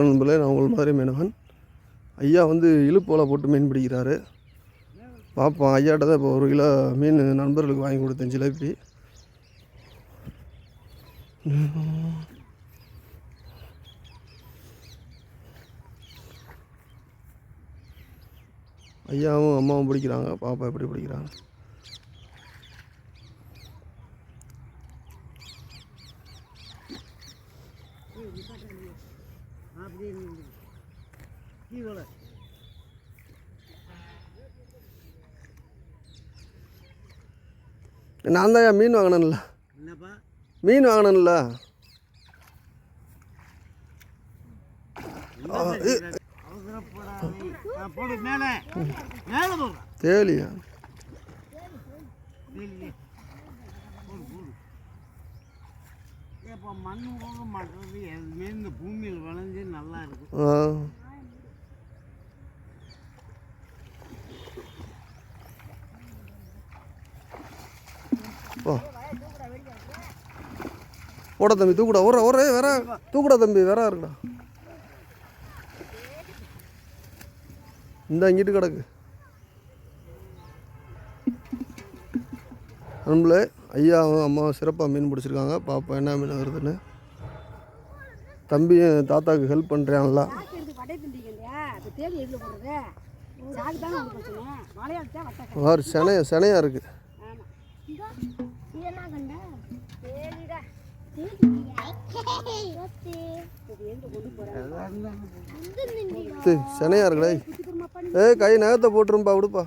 நண்பர்களே, நான் உங்கள் மாதிரி மீனவன். ஐயா வந்து இழுப்பு வலை போட்டு மீன் பிடிக்கிறாரு. பார்ப்போம். ஐயாட்ட தான் இப்போ 1 கிலோ மீன் நண்பர்களுக்கு வாங்கி கொடுத்தேன், ஜிலேபி. ஐயாவும் அம்மாவும் பிடிக்கிறாங்க. பாப்பா எப்படி பிடிக்கிறாங்க. நான் தான் மீன் வாங்கினேன்ல. மீன் வாங்கினேன்ல. தேலியா மண் போக மாட்டது எதுவுமே இந்த பூமியில் விளைஞ்சு நல்லா இருக்கும். போட தம்பி, தூக்குடா. ஒரே வேற தூக்குடா தம்பி, வேற இருக்குடா. இந்த இங்கிட்டு கிடக்கு. நண்பர்களே, ஐயாவும் அம்மாவும் சிறப்பாக மீன் பிடிச்சிருக்காங்க. பாப்பா என்ன மீன் வருதுன்னு. தம்பியும் தாத்தாவுக்கு ஹெல்ப் பண்ணுறான்ல. செனையாக இருக்குது. செனையா இருக்குடா. கை நகத்தை போட்டுரும்பா, விடுப்பா.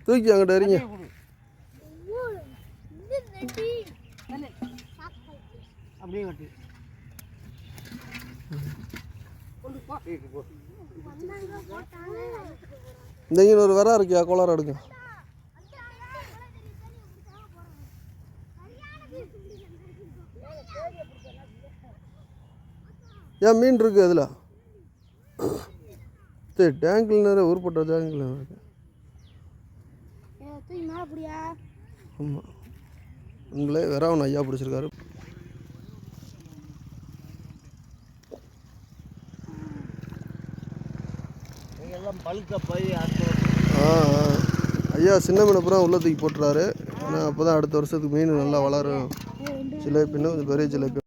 தூக்கி அங்கிட்ட எறிங்க. இந்த இங்கே ஒரு வரா இருக்கியா, கோளாறு எடுங்க. ஏன் மீன் இருக்குது அதில்? சரி, டேங்கில் நிறைய ஊர்பட்ட டேங்கில் இருக்கு. ஆமாம், உங்களே வேற ஒன்று ஐயா பிடிச்சிருக்காரு. ஐயா சின்ன மீனை பூரா உள்ள தூக்கி போட்டுறாரு. ஏன்னா அப்போ தான் அடுத்த வருஷத்துக்கு மீன் நல்லா வளரும். ஜிலேபின்னு கொஞ்சம் பெரிய ஜிலேபி.